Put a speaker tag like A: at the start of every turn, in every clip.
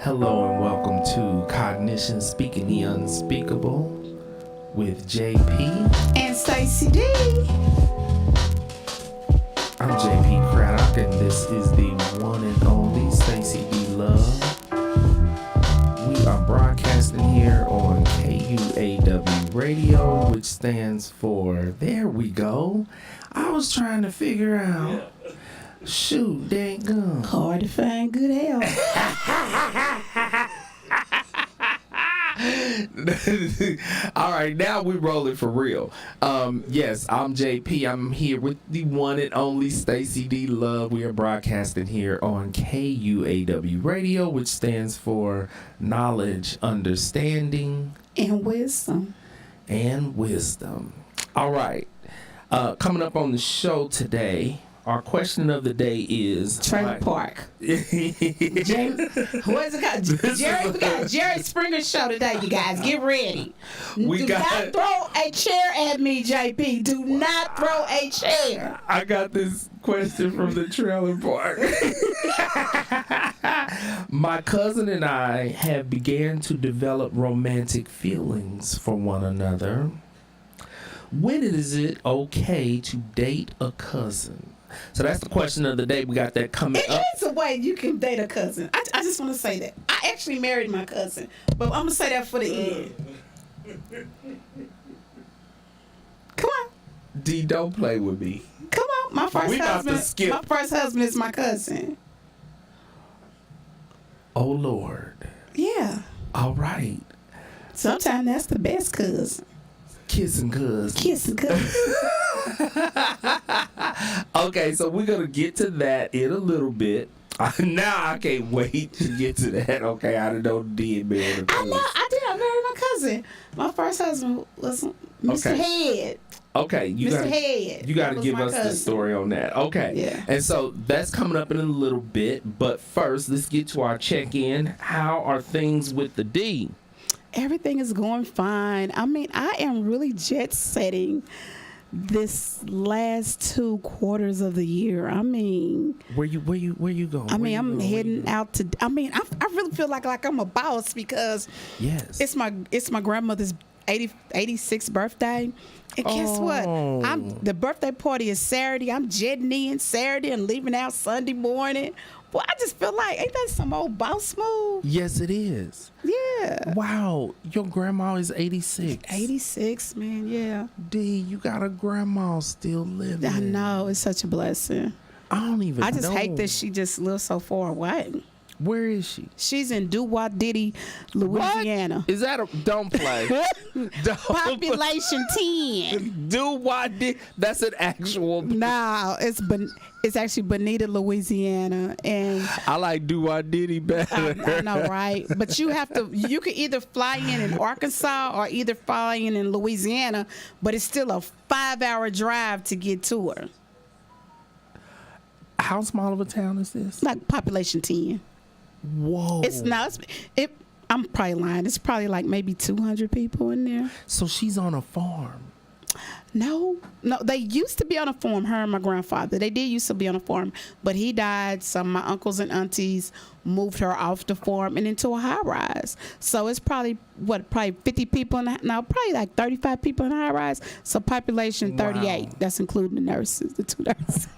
A: Hello and welcome to Cognitions, Speaking the Unspeakable with JP
B: and Stacy D.
A: I'm JP Craddock and this is the one and only Stacy D Love. We are broadcasting here on KUAW Radio, which stands for, there we go. I was trying to figure out, shoot, dang gum.
B: Hard to find good help.
A: All right, now we rolling for real. Yes, I'm JP. I'm here with the one and only Stacy D Love. We are broadcasting here on KUAW Radio, which stands for Knowledge, Understanding,
B: and Wisdom.
A: All right. Coming up on the show today, our question of the day is
B: Trailer Park. What is it called? We got Jerry Springer show today, you guys. Get ready. Do not throw a chair at me, JP. Do not throw a chair.
A: I got this question from the trailer park. My cousin and I have began to develop romantic feelings for one another. When is it okay to date a cousin? So that's the question of the day. We got that coming up.
B: It is a way you can date a cousin. I just want to say that. I actually married my cousin, but I'm going to say that for the end. Come on.
A: D, don't play with me.
B: Come on. My first husband is my cousin.
A: Oh, Lord.
B: Yeah.
A: All right.
B: Sometimes that's the best cousin.
A: Kissing cousin. Okay, so we're going to get to that in a little bit. Now I can't wait to get to that. Okay, I didn't did marry the cousin.
B: I married my cousin. My first husband was Mr. Head.
A: Okay, you got to give us the story on that. Okay.
B: Yeah.
A: And so that's coming up in a little bit, but first let's get to our check-in. How are things with the D?
B: Everything is going fine. I mean, I am really jet setting this last 2 quarters of the year. I mean,
A: where you going?
B: I mean, I'm heading out to. I mean, I really feel like I'm a boss because it's my grandmother's 86th birthday, and guess what? The birthday party is Saturday. I'm jetting in Saturday and leaving out Sunday morning. Well, I just feel like, ain't that some old boss move?
A: Yes, it is.
B: Yeah.
A: Wow, your grandma is 86.
B: 86, man, yeah.
A: D, you got a grandma still living.
B: I know, it's such a blessing.
A: I
B: just hate that she just lives so far away.
A: Where is she?
B: She's in KUAW, Louisiana.
A: What? Is that a... Don't play.
B: Population 10.
A: KUAW. That's an actual...
B: No, it's actually Bonita, Louisiana. And
A: I like KUAW better.
B: I know, right? But you can either fly in Arkansas or either fly in Louisiana, but it's still a 5-hour drive to get to her.
A: How small of a town is this?
B: Like population 10.
A: Whoa.
B: I'm probably lying. It's probably like maybe 200 people in there.
A: So she's on a farm.
B: No, they used to be on a farm, her and my grandfather. They did used to be on a farm, but he died. Some of my uncles and aunties moved her off the farm and into a high rise. So it's probably 50 people probably like 35 people in the high rise. So population 38. Wow. That's including the nurses, the 2 nurses.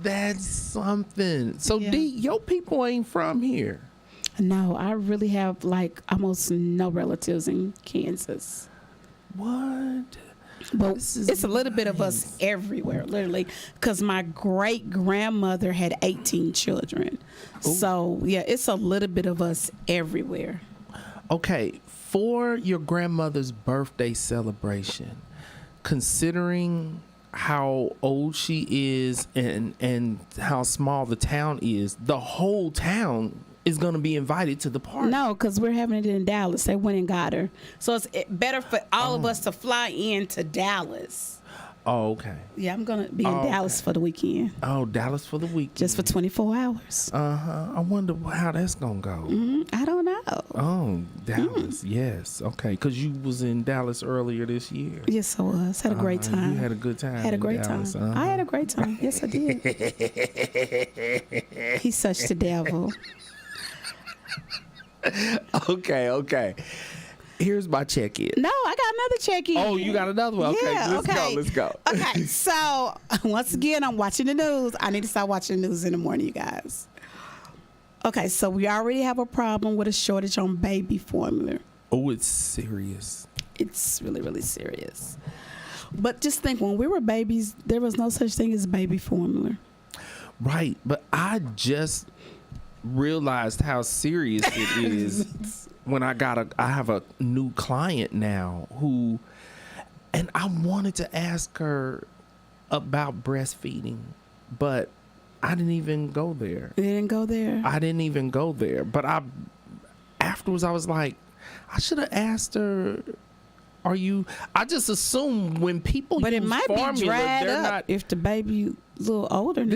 A: That's something. So yeah. D, your people ain't from here.
B: No, I really have like almost no relatives in Kansas.
A: What?
B: But it's a little bit of us everywhere, literally, because my great-grandmother had 18 children. Ooh. So, yeah, it's a little bit of us everywhere.
A: Okay, for your grandmother's birthday celebration, considering how old she is and how small the town is, the whole town is going to be invited to the party.
B: No, because we're having it in Dallas. They went and got her. So it's better for all of us to fly in to Dallas.
A: Oh, okay.
B: Yeah, I'm going to be in Dallas for the weekend.
A: Oh, Dallas for the weekend.
B: Just for 24 hours.
A: Uh-huh. I wonder how that's going to go.
B: I don't know.
A: Oh, Dallas. Yes. Okay. Because you was in Dallas earlier this year.
B: Yes, I was. Had a great time.
A: You had a good time.
B: Had a great
A: Dallas.
B: time. I had a great time. Yes, I did. He's such the devil.
A: Okay. Here's my check-in.
B: No, I got another check-in.
A: Oh, you got another one? Okay,
B: Yeah,
A: let's go.
B: Okay, so once again, I'm watching the news. I need to start watching the news in the morning, you guys. Okay, so we already have a problem with a shortage on baby formula.
A: Oh, it's serious.
B: It's really, really serious. But just think, when we were babies, there was no such thing as baby formula.
A: Right, but I just realized how serious it is when I have a new client now and I wanted to ask her about breastfeeding, but I didn't even go there.
B: You didn't go there?
A: I didn't even go there, but afterwards I was like, I should have asked her, I just assume when people
B: but
A: use
B: it might
A: formula,
B: be dried
A: they're
B: up
A: not,
B: if the baby a little older now.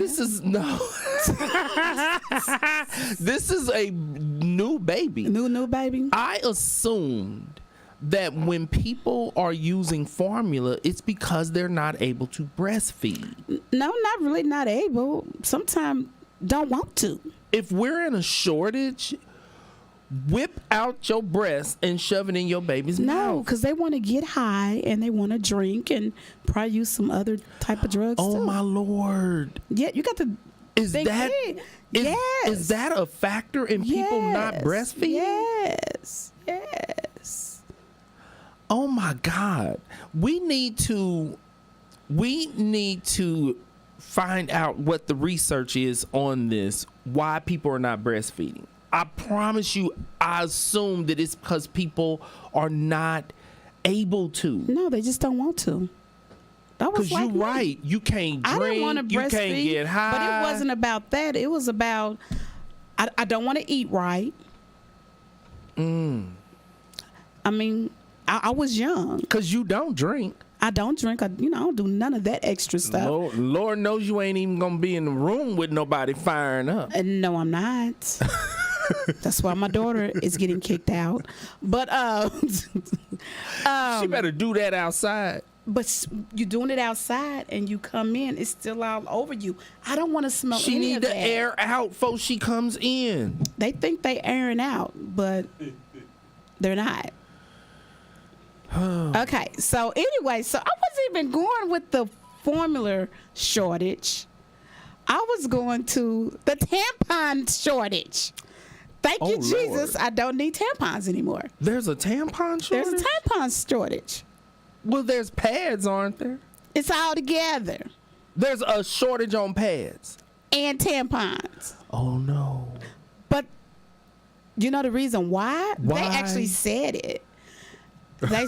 A: this is a new baby.
B: New baby?
A: I assumed that when people are using formula, it's because they're not able to breastfeed.
B: No, not really not able. Sometimes don't want to.
A: If we're in a shortage, whip out your breast and shove it in your baby's
B: No,
A: mouth.
B: because they want to get high and they want to drink and probably use some other type of drugs
A: Oh
B: too.
A: my Lord.
B: Yeah, you got to
A: Is
B: think
A: that
B: big. Yes.
A: is that a factor in people not breastfeeding?
B: Yes.
A: Oh my God. We need to find out what the research is on this, why people are not breastfeeding. I promise you, I assume that it's because people are not able to.
B: No, they just don't want to. That was
A: Because
B: like
A: you're
B: me.
A: right. You can't
B: I didn't want
A: drink,
B: to
A: you
B: breastfeed,
A: can't get high.
B: but it wasn't about that. It was about I don't want to eat right. I mean, I was young.
A: Because you don't drink.
B: I don't drink. I don't do none of that extra stuff.
A: Lord knows you ain't even going to be in the room with nobody firing up.
B: And no, I'm not. That's why my daughter is getting kicked out. But
A: She better do that outside.
B: But you're doing it outside and you come in, it's still all over you. I don't want to smell
A: She
B: any
A: need
B: of
A: to
B: that.
A: air out before she comes in.
B: They think they airing out, but they're not. Okay, so anyway, so I wasn't even going with the formula shortage. I was going to the tampon shortage. Thank you,
A: Oh,
B: Jesus.
A: Lord.
B: I don't need tampons anymore.
A: There's a tampon shortage?
B: There's a tampon shortage.
A: Well, there's pads, aren't there?
B: It's all together.
A: There's a shortage on pads.
B: And tampons.
A: Oh, no.
B: But you know the reason why?
A: Why?
B: They actually said it. They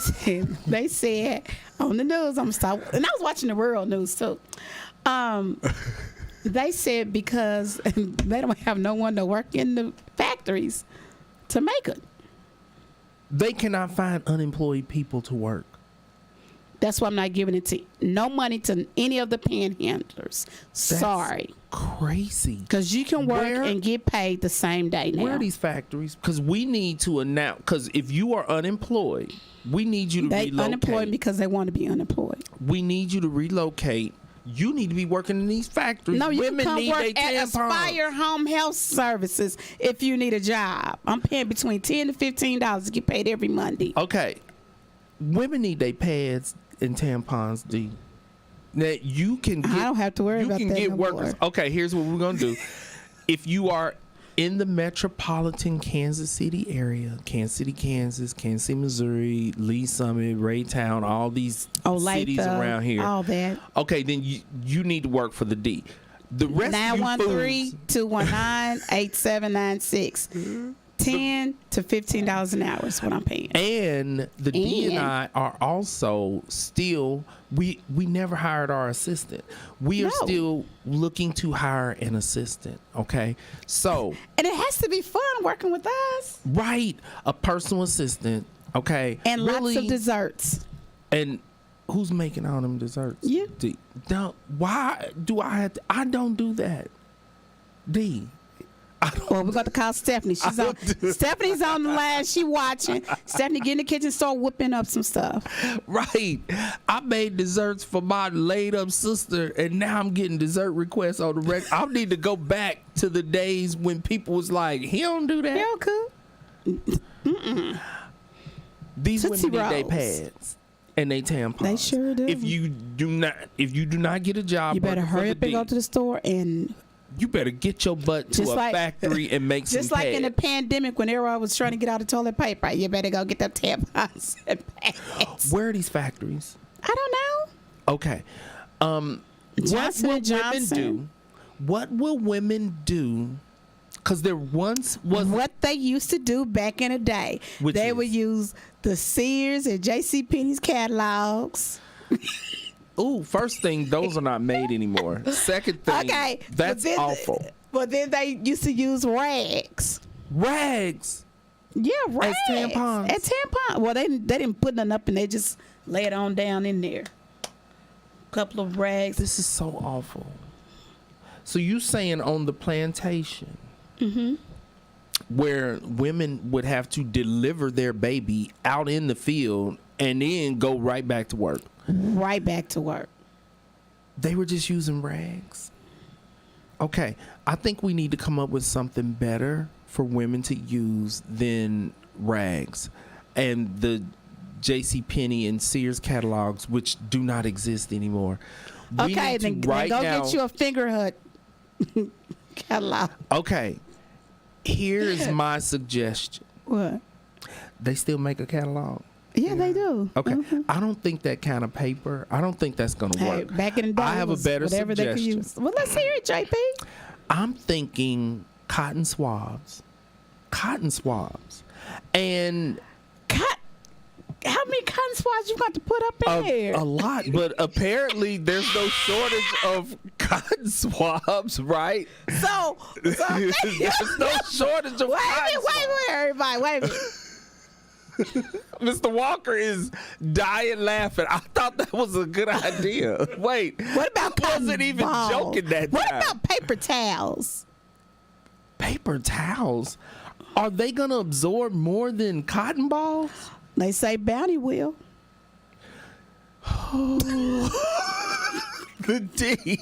B: said on the news, and I was watching the world news too. They said because they don't have no one to work in the factories to make it.
A: They cannot find unemployed people to work.
B: That's why I'm not giving it to no money to any of the panhandlers. Sorry.
A: Crazy.
B: Because you can work and get paid the same day now.
A: Where are these factories? Because we need to announce, because if you are unemployed, we need you to relocate.
B: They unemployed because they want to be unemployed.
A: We need you to relocate. You need to be working in these factories.
B: No, you
A: Women
B: can come
A: need
B: work
A: their
B: at
A: tampons.
B: Aspire Home Health Services if you need a job. I'm paying between $10 to $15 to get paid every Monday.
A: Okay. Women need their pads and tampons, D. Now, you can get...
B: I don't have to worry about that
A: You can get
B: no
A: workers...
B: more.
A: Okay, here's what we're going to do. If you are in the metropolitan Kansas City area, Kansas City, Kansas, Kansas City, Missouri, Lee Summit, Raytown, all these cities
B: Latha,
A: around here.
B: all that.
A: Okay, then you need to work for the D. The rest of you fools...
B: 913-219-8796. $10 to $15 an hour is what I'm paying.
A: And the D and I are also still, we never hired our assistant. We are still looking to hire an assistant, okay? So.
B: And it has to be fun working with us.
A: Right. A personal assistant, okay?
B: And lots of desserts.
A: And who's making all them desserts?
B: You.
A: D. Why do I have to? I don't do that. D.
B: Well, we got to call Stephanie. Stephanie's on the line. She watching. Stephanie, get in the kitchen, start whipping up some stuff.
A: Right. I made desserts for my laid up sister, and now I'm getting dessert requests on the record. I need to go back to the days when people was like, he don't do that.
B: He don't cook.
A: These
B: Tootsie
A: women need their
B: Rolls.
A: pads and they tampons.
B: They sure do.
A: If you do not get a job,
B: You better
A: working for
B: hurry
A: the
B: up and go
A: D,
B: to the store and
A: you better get your butt to
B: Just
A: a
B: like-
A: factory and make some
B: just like in the
A: pads.
B: pandemic when everyone was trying to get out of toilet paper, you better go get them tampons and pads.
A: Where are these factories?
B: I don't know.
A: Okay.
B: Johnson
A: what
B: and
A: will women
B: Johnson.
A: do? What will women do? Because there once was
B: What they used to do back in the day,
A: Which
B: they
A: is?
B: would use the Sears and JCPenney's catalogs.
A: Ooh, first thing, those are not made anymore. Second thing,
B: Okay,
A: that's
B: but then,
A: awful.
B: But then they used to use rags.
A: Rags.
B: Yeah, rags.
A: tampons.
B: As tampons. Well, they didn't put nothing up and they just lay it on down in there. Couple of rags.
A: This is so awful. So you saying on the plantation, where women would have to deliver their baby out in the field and then go right back to work.
B: Right back to work.
A: They were just using rags. Okay, I think we need to come up with something better for women to use than rags. And the JCPenney and Sears catalogs, which do not exist anymore. We
B: Okay,
A: need to
B: then
A: right
B: go
A: now,
B: get you a finger hut catalog.
A: Okay, here's my suggestion.
B: What?
A: They still make a catalog.
B: Yeah, they do.
A: Okay,
B: Mhm.
A: I don't think that kind of paper, I don't think that's going to
B: Hey,
A: work.
B: back in the day,
A: I have
B: it
A: a
B: was
A: better
B: whatever they could
A: suggestion.
B: use. Well, let's hear it, JP.
A: I'm thinking cotton swabs. Cotton swabs. And
B: How many cotton swabs you got to put up in there?
A: a lot, but apparently there's no shortage of cotton swabs, right?
B: So
A: There's no shortage of
B: wait a
A: cotton
B: minute, everybody, wait a minute.
A: Mr. Walker is dying laughing. I thought that was a good idea. Wait,
B: What about
A: I
B: cotton
A: wasn't even
B: balls?
A: joking that
B: What
A: time.
B: about paper towels?
A: Paper towels? Are they going to absorb more than cotton balls?
B: They say Bounty will.
A: The D.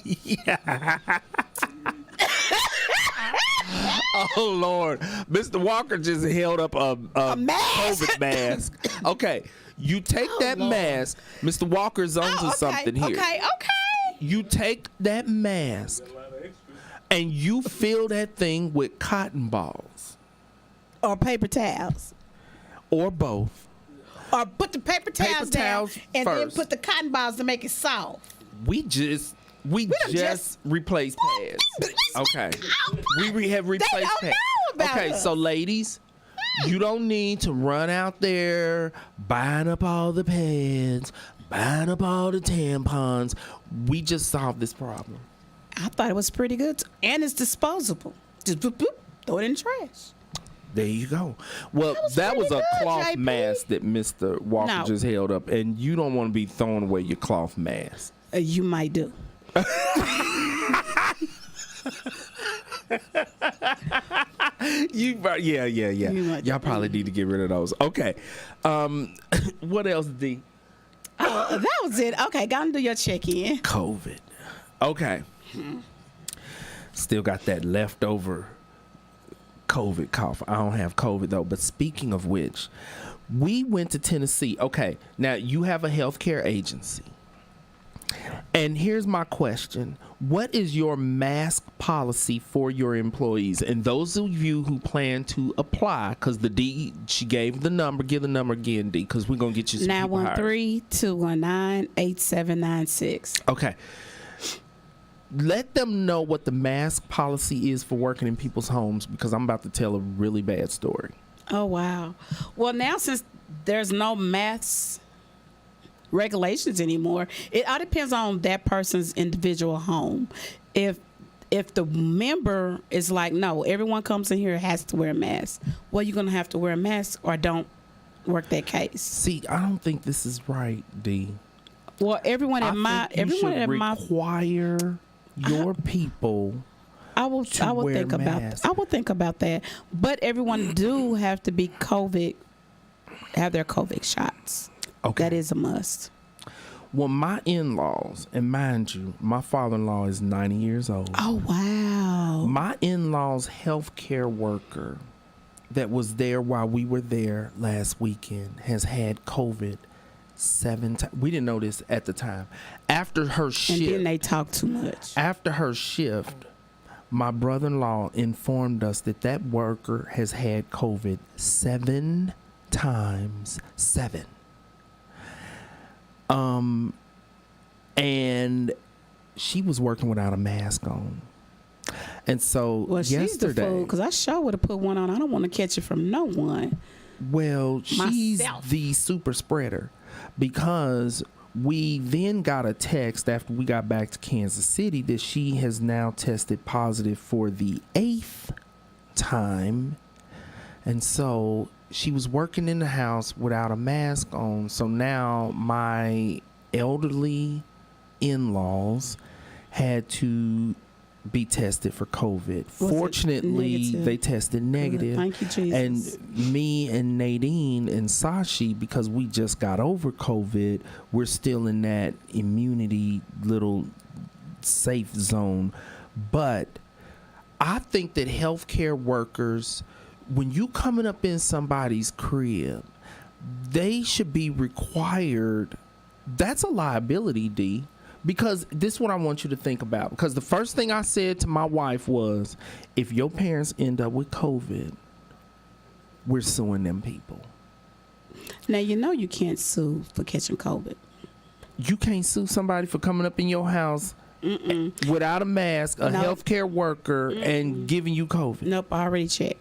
A: Oh Lord, Mr. Walker just held up a
B: mask.
A: COVID mask. Okay, you take that
B: Lord.
A: mask. Mr. Walker's onto something here.
B: Okay.
A: You take that mask and you fill that thing with cotton balls
B: Or paper towels.
A: or both.
B: Or put the paper towels down
A: towels
B: and then
A: first.
B: put the cotton balls to make it soft.
A: We just replaced pads. Okay, we have replaced
B: don't
A: pads.
B: know about
A: Okay,
B: us.
A: so ladies, you don't need to run out there buying up all the pads, buying up all the tampons. We just solved this problem.
B: I thought it was pretty good. And it's disposable. Just boop, boop, throw it in the trash.
A: There you go. Well,
B: was
A: that was
B: pretty
A: a
B: good,
A: cloth
B: JP.
A: mask that Mr. Walker
B: No.
A: just held up, and you don't want to be throwing away your cloth mask.
B: You might do.
A: Yeah.
B: You might-
A: Y'all probably need to get rid of those. Okay. What else, D?
B: That was it. Okay, go and do your check-in.
A: COVID. Okay. Still got that leftover COVID cough. I don't have COVID though. But speaking of which, we went to Tennessee. Okay. Now you have a healthcare agency. And here's my question. What is your mask policy for your employees? And those of you who plan to apply, because the D, she gave the number, give the number again, D, because we're going to get you some people hired.
B: 913-219-8796.
A: Okay. Let them know what the mask policy is for working in people's homes, because I'm about to tell a really bad story.
B: Oh, wow. Well, now since there's no mask regulations anymore, it all depends on that person's individual home. If the member is like, no, everyone comes in here has to wear a mask, well, you're going to have to wear a mask or don't work that case.
A: See, I don't think this is right, D.
B: Well, everyone at my
A: require your people.
B: I will
A: wear
B: think about
A: masks.
B: I will think about that. But everyone do have to be have their COVID shots.
A: Okay.
B: That is a must.
A: Well, my in-laws, and mind you, my father-in-law is 90 years old.
B: Oh, wow.
A: My in-law's healthcare worker that was there while we were there last weekend has had COVID 7 times. We didn't know this at the time. After her shift.
B: And then they talk too much.
A: After her shift, my brother-in-law informed us that that worker has had COVID 7 times. 7. And she was working without a mask on. And so
B: well,
A: yesterday,
B: she's the fool, because I sure would have put one on. I don't want to catch it from no one.
A: Well, she's
B: Myself.
A: the super spreader, because we then got a text after we got back to Kansas City that she has now tested positive for the 8th time. And so she was working in the house without a mask on. So now my elderly in-laws had to be tested for COVID. Fortunately, they tested negative.
B: Good. Thank you, Jesus.
A: And me and Nadine and Sashi, because we just got over COVID, we're still in that immunity little safe zone. But I think that healthcare workers, when you coming up in somebody's crib, they should be required. That's a liability, D. Because this is what I want you to think about. Because the first thing I said to my wife was, if your parents end up with COVID, we're suing them people.
B: Now, you know you can't sue for catching COVID.
A: You can't sue somebody for coming up in your house without a mask, a healthcare worker, and giving you COVID.
B: Nope, I already checked.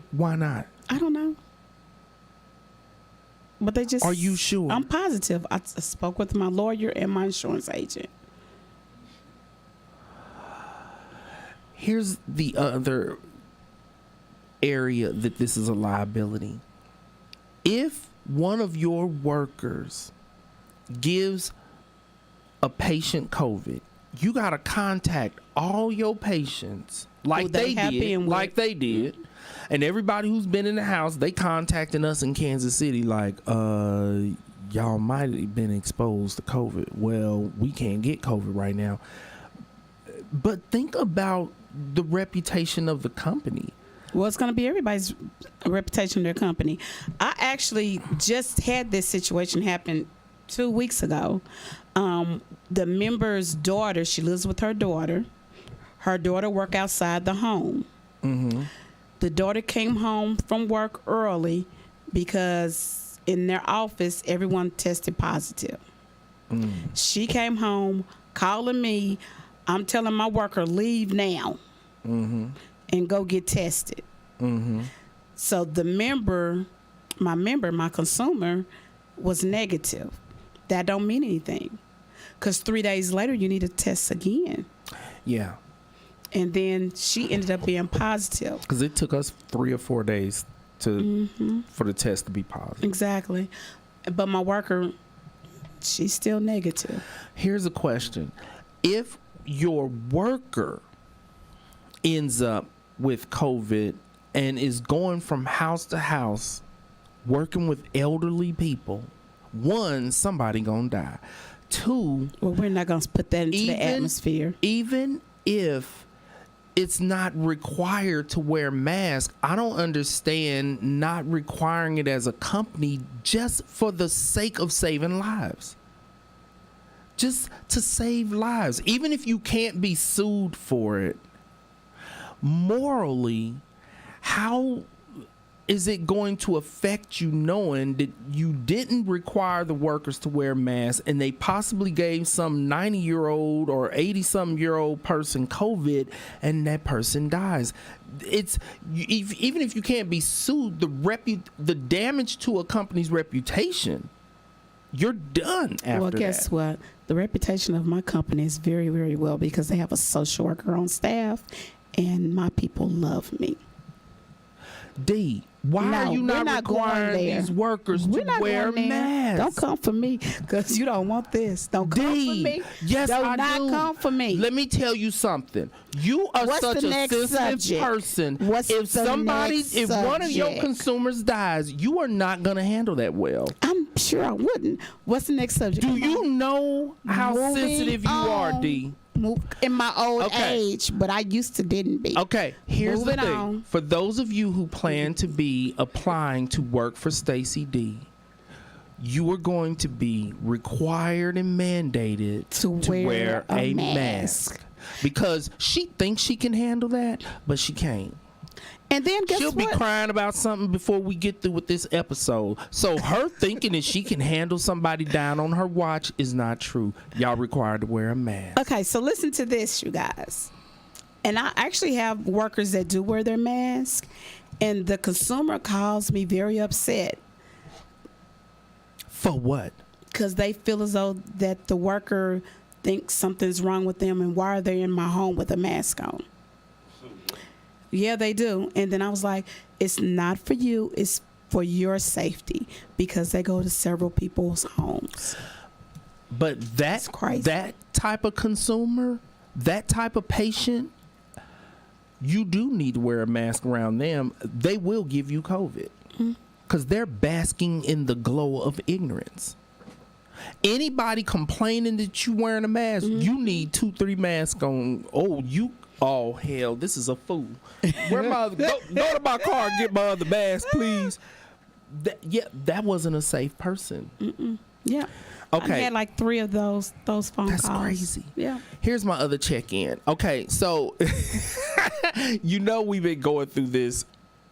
A: Why not?
B: I don't know. But they just...
A: Are you sure?
B: I'm positive. I spoke with my lawyer and my insurance agent.
A: Here's the other area that this is a liability. If one of your workers gives a patient COVID, you got to contact all your patients like they did. And everybody who's been in the house, they contacting us in Kansas City like, y'all might have been exposed to COVID. Well, we can't get COVID right now. But think about the reputation of the company.
B: Well, it's going to be everybody's reputation of their company. I actually just had this situation happen 2 weeks ago. The member's daughter, she lives with her daughter. Her daughter work outside the home. Mm-hmm. The daughter came home from work early because in their office, everyone tested positive. She came home calling me. I'm telling my worker, leave now and go get tested. So the my consumer was negative. That don't mean anything, because 3 days later, you need to test again.
A: Yeah.
B: And then she ended up being positive.
A: Because it took us 3 or 4 days for the test to be positive.
B: Exactly. But my worker, she's still negative.
A: Here's a question. If your worker ends up with COVID and is going from house to house, working with elderly people, 1, somebody gonna die. 2,
B: well, we're not gonna put that into the atmosphere.
A: Even if it's not required to wear masks, I don't understand not requiring it as a company just for the sake of saving lives. Just to save lives. Even if you can't be sued for it, morally, how is it going to affect you knowing that you didn't require the workers to wear masks and they possibly gave some 90-year-old or 80-something-year-old person COVID and that person dies? It's even if you can't be sued, the damage to a company's reputation, you're done after that.
B: Well, guess what? The reputation of my company is very, very well because they have a social worker on staff and my people love me.
A: D, why are you not requiring these workers to wear masks?
B: Don't come for me because you don't want this. Don't come for me.
A: Yes,
B: do
A: I
B: not
A: do.
B: come for me.
A: Let me tell you something. You are such a sensitive person. If one of your consumers dies, you are not going to handle that well.
B: I'm sure I wouldn't. What's the next subject?
A: Do you know how sensitive you are, D?
B: in my old age, but I used to didn't be.
A: Okay, here's
B: Moving
A: the thing.
B: on.
A: For those of you who plan to be applying to work for Stacy D, you are going to be required and mandated to wear a mask. Because she thinks she can handle that, but she can't.
B: And then guess
A: She'll
B: what?
A: be crying about something before we get through with this episode. So her thinking that she can handle somebody down on her watch is not true. Y'all required to wear a mask.
B: Okay, so listen to this, you guys. And I actually have workers that do wear their mask, and the consumer calls me very upset.
A: For what?
B: Because they feel as though that the worker thinks something's wrong with them, and why are they in my home with a mask on? Yeah, they do. And then I was like, it's not for you, it's for your safety, because they go to several people's homes.
A: But that type of consumer, that type of patient, you do need to wear a mask around them. They will give you COVID because they're basking in the glow of ignorance. Anybody complaining that you wearing a mask, you need 2-3 masks on. Oh hell, this is a fool. Where go to my car and get my other mask, please. That wasn't a safe person.
B: Yeah.
A: Okay.
B: I had like 3 of those phone calls.
A: That's crazy.
B: Yeah.
A: Here's my other check-in. Okay, so we've been going through this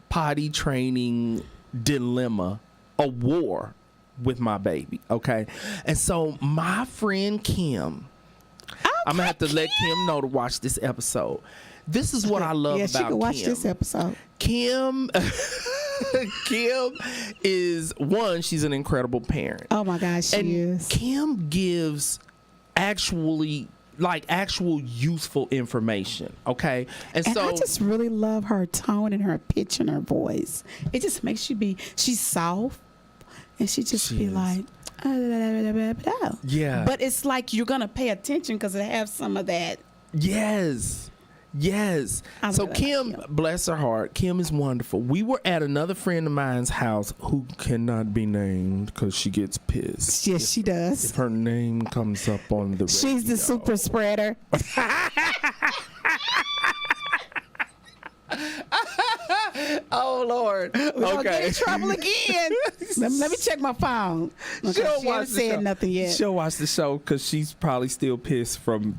A: potty training dilemma, a war with my baby. Okay, and so my friend Kim. I'm gonna have to let Kim know to watch this episode. This is what I love about Kim. Yeah, she can watch
B: this episode.
A: Kim is she's an incredible parent.
B: Oh my gosh, she is.
A: Kim gives actual useful information. Okay, and so
B: I just really love her tone and her pitch and her voice. It just makes she's soft, and she be like.
A: Yeah,
B: but it's like you're gonna pay attention because it has some of that.
A: Yes. So Kim, bless her heart, Kim is wonderful. We were at another friend of mine's house who cannot be named because she gets pissed.
B: Yes, she does.
A: If her name comes up on the radio.
B: She's the super spreader.
A: Oh Lord!
B: We're gonna get in trouble again. let me check my phone. Okay, she hasn't said nothing yet.
A: She'll watch the show because she's probably still pissed from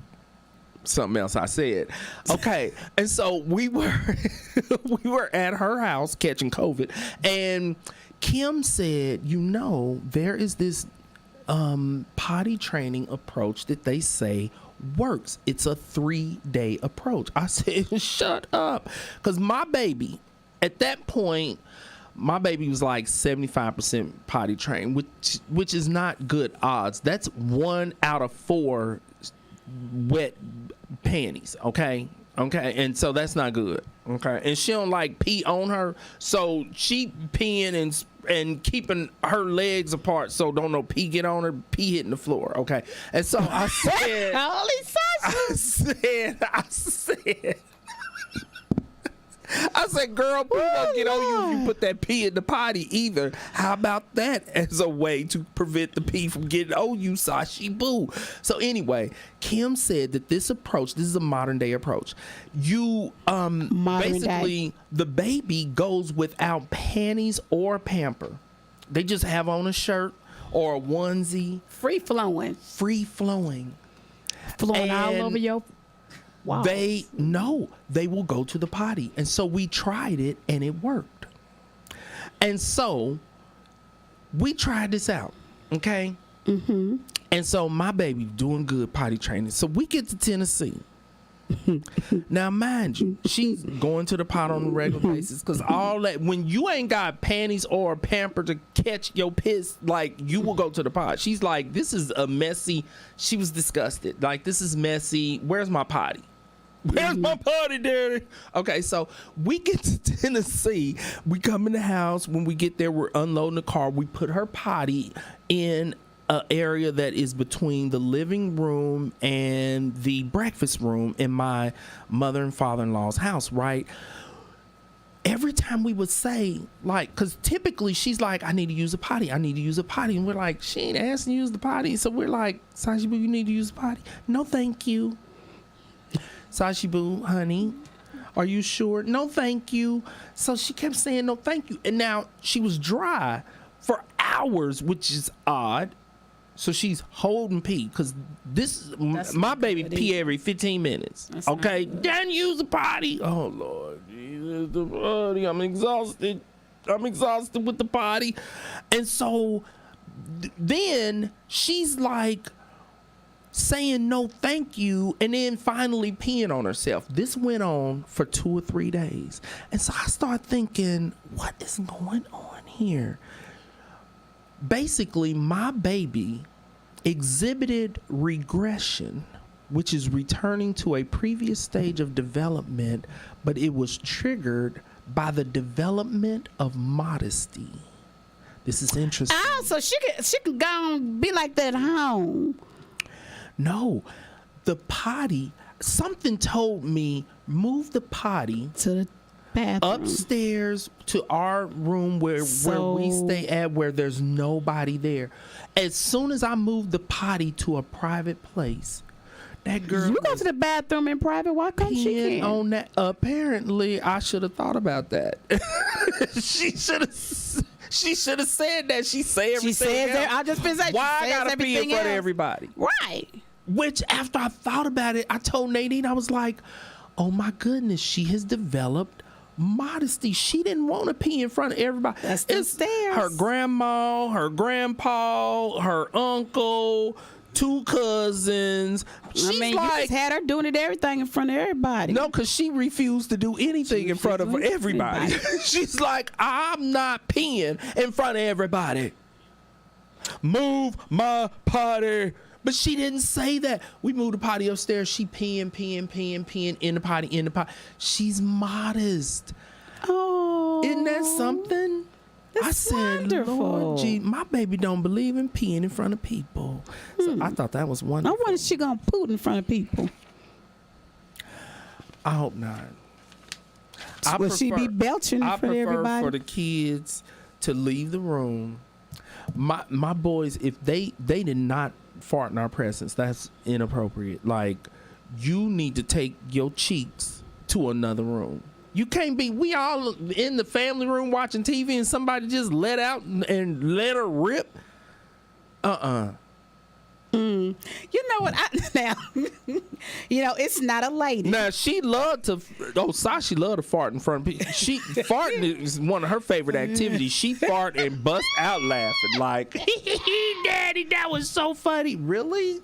A: something else I said. Okay, and so we were at her house catching COVID, and Kim said, there is this potty training approach that they say works. It's a 3-day approach. I said, shut up, because my baby. At that point, my baby was like 75% potty trained, which is not good odds. That's 1 out of 4 wet panties. Okay, and so that's not good. Okay, and she don't like pee on her, so she peeing and keeping her legs apart so don't no pee get on her, pee hitting the floor. Okay, and so I said, I said, girl, pee won't get on you if you put that pee in the potty either. How about that as a way to prevent the pee from getting on you, Sashi Boo? So anyway, Kim said that this is a modern day approach. You basically the baby goes without panties or pamper. They just have on a shirt or a onesie.
B: Free flowing.
A: Flowing
B: all over your. Wow.
A: They will go to the potty. And so we tried it and it worked. And so we tried this out. Okay.
B: Mm-hmm.
A: And so my baby doing good potty training. So we get to Tennessee. Now, mind you, she's going to the pot on a regular basis because all that, when you ain't got panties or a pamper to catch your piss, like, you will go to the pot. She's like, this is a messy. She was disgusted. Like, this is messy. Where's my potty? Where's my potty, daddy? Okay, so we get to Tennessee. We come in the house. When we get there, we're unloading the car. We put her potty in an area that is between the living room and the breakfast room in my mother and father-in-law's house, right? Every time we would say, like, because typically she's like, I need to use a potty. And we're like, she ain't asking to use the potty. So we're like, Sashi, you need to use the potty. No, thank you. Sashi boo, honey, are you sure? No, thank you. So she kept saying no, thank you. And now she was dry for hours, which is odd. So she's holding pee because my baby pee every 15 minutes. That's okay, then use the potty. Oh Lord, Jesus, the potty. I'm exhausted. With the potty, and so then she's like saying no, thank you, and then finally peeing on herself. This went on for 2 or 3 days, and so I started thinking, what is going on here? Basically, my baby exhibited regression, which is returning to a previous stage of development, but it was triggered by the development of modesty. This is interesting.
B: Oh, so she can go and be like that at home.
A: No, the potty, something told me, move the potty
B: to the bathroom
A: upstairs to our room where we stay at, where there's nobody there. As soon as I moved the potty to a private place, that girl,
B: you go to the bathroom in private. Why come she can't?
A: On that, apparently I should have thought about that. She should have said that. She said everything. She says else.
B: I just been saying.
A: Why I gotta be in front of everybody?
B: Right.
A: Which, after I thought about it, I told Nadine, I was like, oh my goodness, she has developed modesty. She didn't want to pee in front of everybody.
B: That's the stairs.
A: Her grandma, her grandpa, her uncle, 2 cousins. She's
B: you just had her doing it everything in front of everybody.
A: No, because she refused to do anything in front of everybody. She's like, I'm not peeing in front of everybody. Move my potty. But she didn't say that. We moved the potty upstairs. She peeing in the potty. She's modest.
B: Oh.
A: Isn't that something?
B: That's
A: I said,
B: wonderful.
A: Lord, gee, my baby don't believe in peeing in front of people. So I thought that was wonderful.
B: I wonder if she gonna poot in front of people.
A: I hope not.
B: Will she be belching in front of everybody?
A: I prefer for the kids to leave the room. My boys, if they did not fart in our presence, that's inappropriate. Like, you need to take your cheeks to another room. You can't be, we all in the family room watching TV and somebody just let out and let her rip.
B: You know what? It's not a lady.
A: Now, she loved to, Sashi loved to fart in front of people. Farting is one of her favorite activities. She fart and bust out laughing like, Daddy, that was so funny. Really?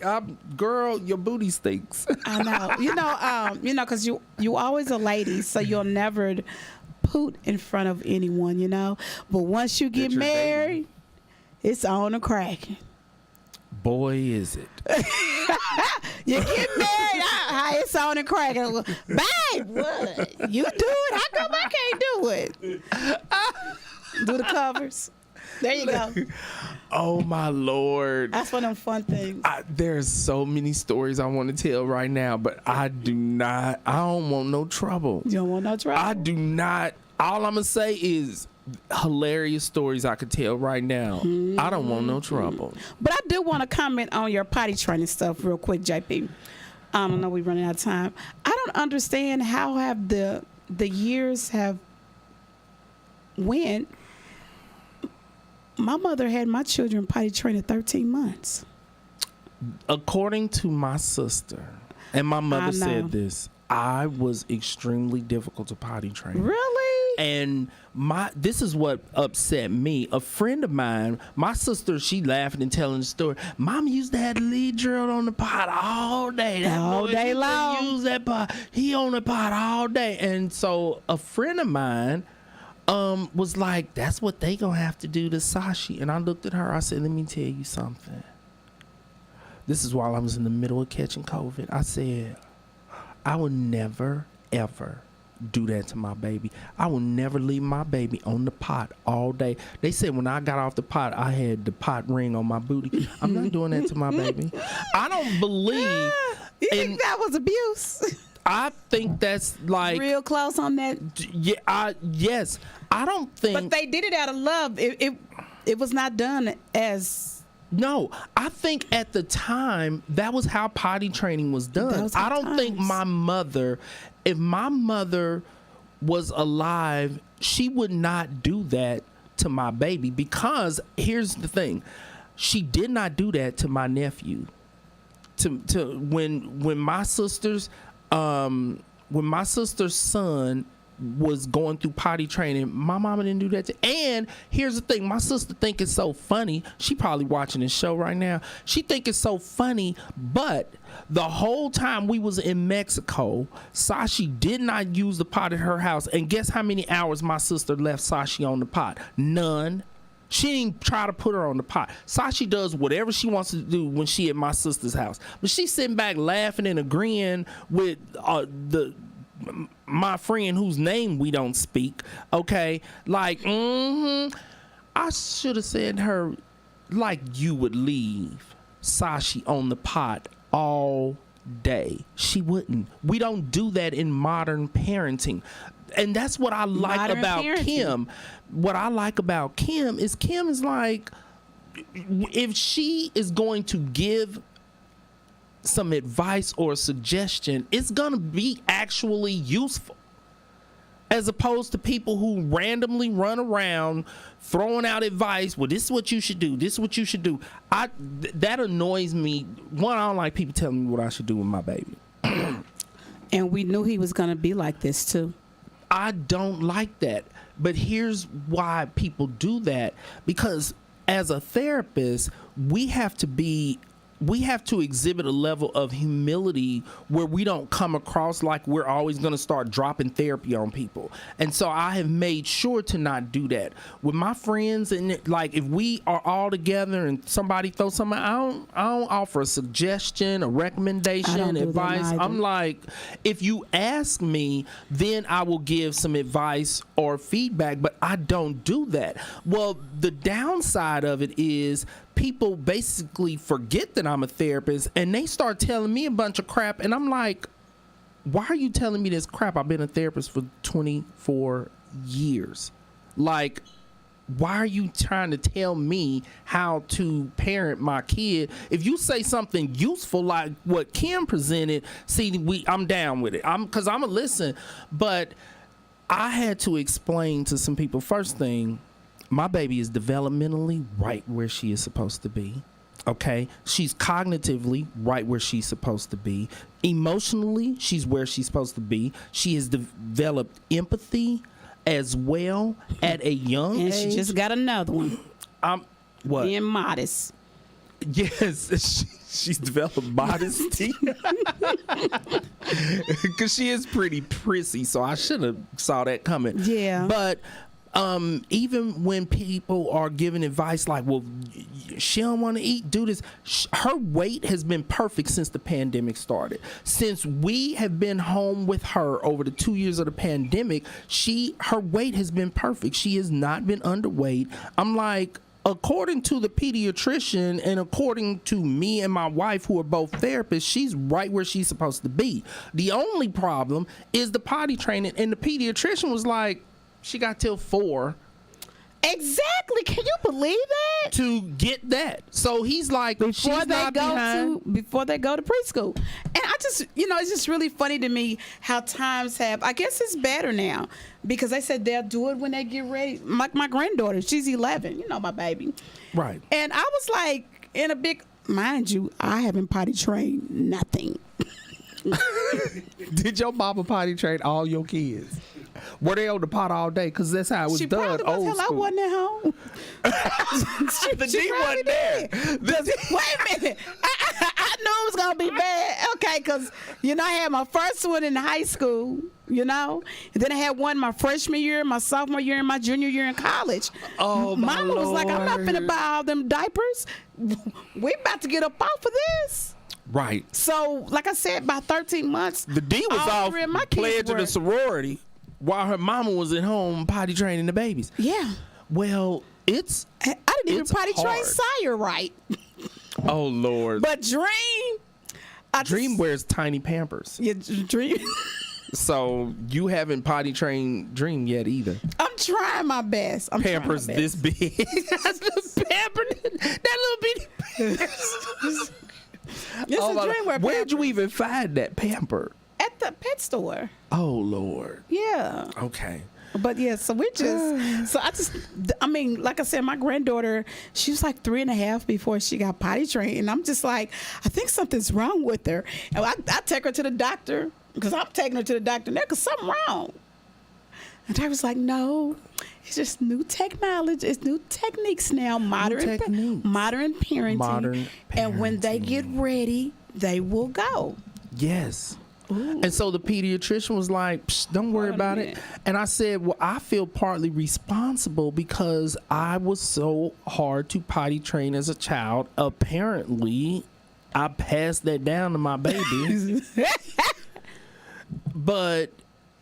A: Girl, your booty stinks.
B: I know. Because you always a lady, so you'll never poot in front of anyone, But once you get married, it's on a cracking.
A: Boy, is it.
B: You get married, it's on and cracking. Babe, what? You do it? How come I can't do it? Do the covers. There you go.
A: Oh, my Lord.
B: That's one of them fun things.
A: There's so many stories I want to tell right now, but I don't want no trouble.
B: You don't want no trouble?
A: I do not. All I'm going to say is hilarious stories I could tell right now. I don't want no trouble.
B: But I do want to comment on your potty training stuff real quick, JP. I don't know, we're running out of time. I don't understand how have the years have went. My mother had my children potty trained at 13 months.
A: According to my sister, and my mother said this, I was extremely difficult to potty train.
B: Really?
A: And this is what upset me. A friend of mine, my sister, she laughing and telling the story. Mom used to have the lead drilled on the pot all day.
B: All day long.
A: Use that pot. He on the pot all day. And so a friend of mine was like, that's what they gonna have to do to Sashi. And I looked at her. I said, let me tell you something. This is while I was in the middle of catching COVID. I said, I will never, ever do that to my baby. I will never leave my baby on the pot all day. They said when I got off the pot, I had the pot ring on my booty. I'm not doing that to my baby. I don't believe.
B: You think that was abuse?
A: I think that's like
B: real close on that.
A: Yeah. Yes. I don't think.
B: But they did it out of love. It was not done as
A: No, I think at the time that was how potty training was done. I don't think my mother, if my mother was alive, she would not do that to my baby, because here's the thing, she did not do that to my nephew. When my sister's son was going through potty training, my mama didn't do that and here's the thing, my sister think it's so funny, she probably watching this show right now, she think it's so funny, but the whole time we was in Mexico, Sashi did not use the pot at her house, and guess how many hours my sister left Sashi on the pot? None. She didn't try to put her on the pot. Sashi does whatever she wants to do when she at my sister's house, but she's sitting back laughing and agreeing with my friend whose name we don't speak. Okay, like, I should have said to her, like, you would leave Sashi on the pot all day. She wouldn't. We don't do that in modern parenting. And that's what I like modern about parenting. Kim. What I like about Kim is like, if she is going to give some advice or suggestion, it's gonna be actually useful, as opposed to people who randomly run around throwing out advice. Well, this is what you should do, this is what you should do. That annoys me. One, I don't like people telling me what I should do with my baby.
B: And we knew he was gonna be like this too.
A: I don't like that, but here's why people do that, because as a therapist, we have to exhibit a level of humility where we don't come across like we're always going to start dropping therapy on people. And so I have made sure to not do that with my friends. And like, if we are all together and somebody throws something, I don't offer a suggestion, a recommendation, advice. I'm like, if you ask me, then I will give some advice or feedback, but I don't do that. Well, the downside of it is people basically forget that I'm a therapist and they start telling me a bunch of crap, and I'm like, why are you telling me this crap? I've been a therapist for 24 years. Like, why are you trying to tell me how to parent my kid? If you say something useful like what Kim presented, I'm down with it. Because I'm a listen. But I had to explain to some people, first thing, my baby is developmentally right where she is supposed to be. Okay, she's cognitively right where she's supposed to be. Emotionally, she's where she's supposed to be. She has developed empathy as well at a young age.
B: And she just got another one.
A: What?
B: Being modest.
A: Yes, she's developed modesty. Because she is pretty prissy, so I should have saw that coming.
B: Yeah.
A: But even when people are giving advice like, well, she don't want to eat, do this, her weight has been perfect since the pandemic started. Since we have been home with her over the 2 years of the pandemic, her weight has been perfect. She has not been underweight. I'm like, according to the pediatrician and according to me and my wife, who are both therapists, she's right where she's supposed to be. The only problem is the potty training, and the pediatrician was like, she got till 4.
B: Exactly. Can you believe that?
A: To get that. So he's like, before they
B: go to preschool. And I just, it's just really funny to me how times have, I guess it's better now, because they said they'll do it when they get ready. My granddaughter, she's 11, my baby.
A: Right.
B: And I was like, mind you, I haven't potty trained nothing.
A: Did your mama potty train all your kids? Were they on the pot all day? Because that's how it was done. Old school.
B: I wasn't at home.
A: The D wasn't there.
B: Wait a minute. I knew it was going to be bad. Okay, because, I had my first one in high school, and then I had one my freshman year, my sophomore year, and my junior year in college.
A: Oh, my
B: Mama was
A: Lord.
B: like, I'm not finna buy all them diapers. We about to get up off of this.
A: Right.
B: So, like I said, by 13 months,
A: the D was off pledge to the sorority while her mama was at home potty training the babies.
B: Yeah.
A: Well,
B: I didn't even potty train Sire right.
A: Oh, Lord.
B: But Dream
A: wears tiny Pampers.
B: Yeah, Dream.
A: So you haven't potty trained Dream yet either.
B: I'm trying my best.
A: Pampers this big. That's the pamper. That little bitty.
B: It's a Dream wear
A: Where'd you
B: Pampers.
A: even find that pamper?
B: At the pet store.
A: Oh Lord.
B: Yeah.
A: Okay.
B: But yeah, so I mean, like I said, my granddaughter, she was like 3.5 before she got potty trained. And I'm just like, I think something's wrong with her. And I take her to the doctor because I'm taking her to the doctor now because something wrong. And I was like, no, it's just new technology. It's new techniques now, modern parenting. And when they get ready, they will go.
A: Yes. Ooh. And so the pediatrician was like, don't worry about it. And I said, well, I feel partly responsible because I was so hard to potty train as a child. Apparently, I passed that down to my baby. But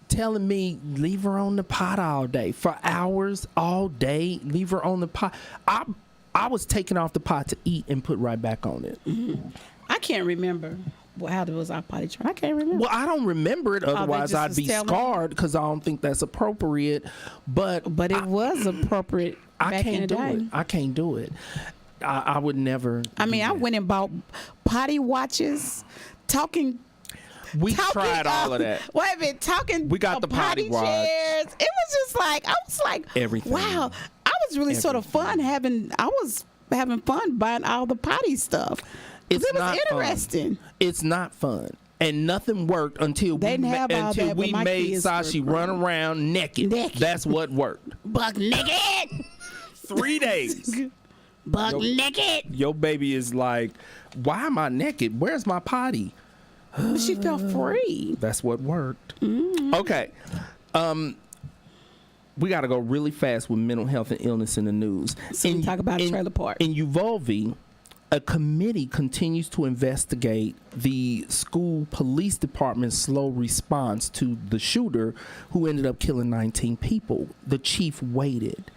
A: telling me, leave her on the pot all day. For hours, all day, leave her on the pot. I was taking off the pot to eat and put right back on it.
B: Mm-hmm. I can't remember. Well, how was our potty train? I can't remember.
A: Well, I don't remember it. Otherwise, I'd be scarred because I don't think that's appropriate. But
B: it was appropriate back in the day.
A: I can't do it. I would never.
B: I mean, I went and bought potty watches,
A: We tried all of that.
B: Wait a minute,
A: We got the potty watch.
B: chairs. It was just like, I was like,
A: everything.
B: Wow. I was really sort of fun I was having fun buying all the potty stuff. It was interesting.
A: Fun. It's not fun. And nothing worked until we made Sashi run around naked. That's what worked.
B: Buck naked.
A: 3 days.
B: Buck naked.
A: Your baby is like, why am I naked? Where's my potty?
B: She felt free.
A: That's what worked. Mm-hmm. Okay. We got to go really fast with mental health and illness in the news.
B: So we talk about trailer park.
A: In Uvalde, a committee continues to investigate the school police department's slow response to the shooter who ended up killing 19 people. The chief waited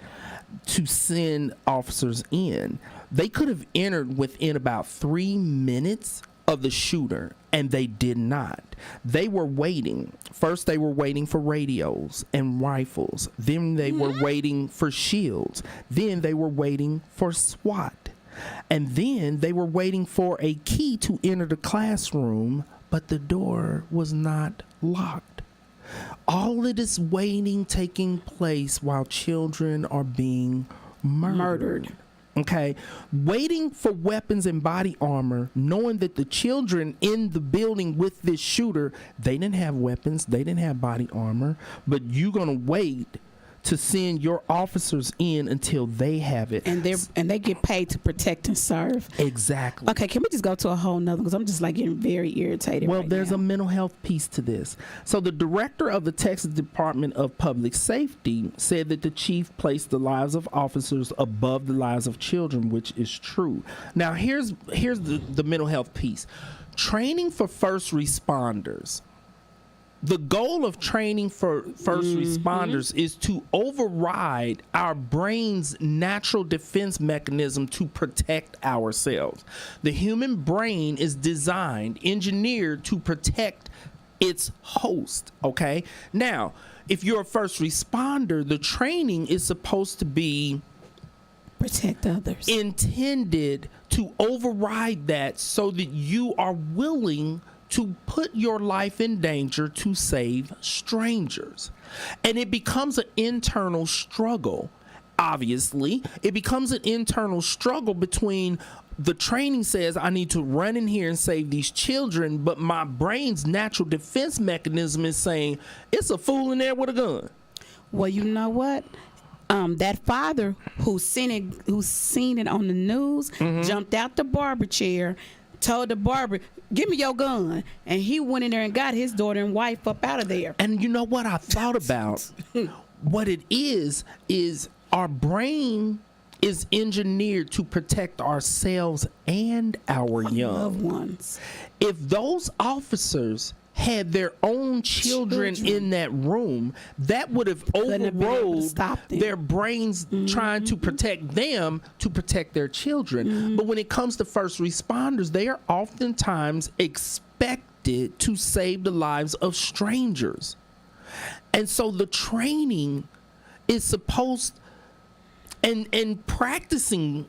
A: to send officers in. They could have entered within about 3 minutes of the shooter, and they did not. They were waiting. First, they were waiting for radios and rifles. Then they were waiting for shields. Then they were waiting for SWAT. And then they were waiting for a key to enter the classroom, but the door was not locked. All of this waiting taking place while children are being murdered. Okay, waiting for weapons and body armor, knowing that the children in the building with this shooter, they didn't have weapons, they didn't have body armor, but you're gonna wait to send your officers in until they have it.
B: And they get paid to protect and serve.
A: Exactly.
B: Okay, can we just go to a whole nother, because I'm just like getting very irritated.
A: Well,
B: right
A: there's
B: now.
A: a mental health piece to this. So the director of the Texas Department of Public Safety said that the chief placed the lives of officers above the lives of children, which is true. Now here's the mental health piece. Training for first responders. The goal of training for first responders is to override our brain's natural defense mechanism to protect ourselves. The human brain is designed, engineered to protect its host, okay? Now, if you're a first responder, the training is supposed to be
B: protect others.
A: Intended to override that so that you are willing to put your life in danger to save strangers. And it becomes an internal struggle. Obviously, it becomes an internal struggle between the training says I need to run in here and save these children, but my brain's natural defense mechanism is saying it's a fool in there with a gun.
B: Well, you know what? That father who's seen it on the news, jumped out the barber chair, told the barber, give me your gun. And he went in there and got his daughter and wife up out of there.
A: And you know what I thought about? What it is our brain is engineered to protect ourselves and our young
B: loved ones.
A: If those officers had their own children in that room, that would have overrode their brains trying to protect them to protect their children. But when it comes to first responders, they are oftentimes expected elected to save the lives of strangers. And so the training is supposed, and practicing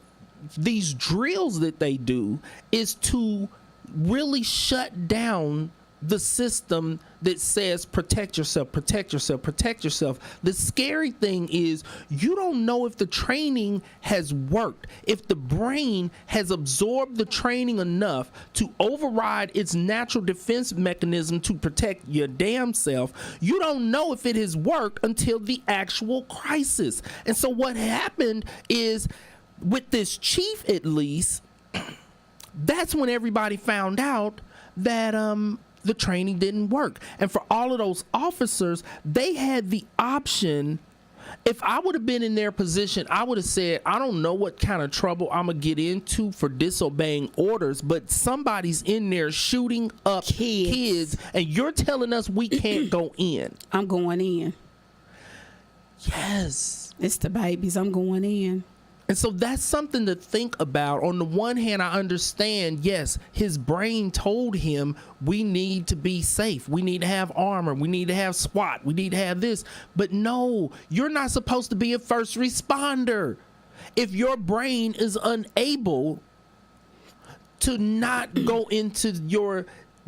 A: these drills that they do is to really shut down the system that says protect yourself, protect yourself, protect yourself. The scary thing is you don't know if the training has worked, if the brain has absorbed the training enough to override its natural defense mechanism to protect your damn self. You don't know if it has worked until the actual crisis. And so what happened is, with this chief at least, that's when everybody found out that the training didn't work. And for all of those officers, they had the option. If I would have been in their position, I would have said, I don't know what kind of trouble I'm going to get into for disobeying orders, but somebody's in there shooting up kids and you're telling us we can't go in.
B: I'm going in.
A: Yes.
B: It's the babies. I'm going in.
A: And so that's something to think about. On the one hand, I understand, yes, his brain told him we need to be safe. We need to have armor. We need to have SWAT. We need to have this. But no, you're not supposed to be a first responder. If your brain is unable to not go into your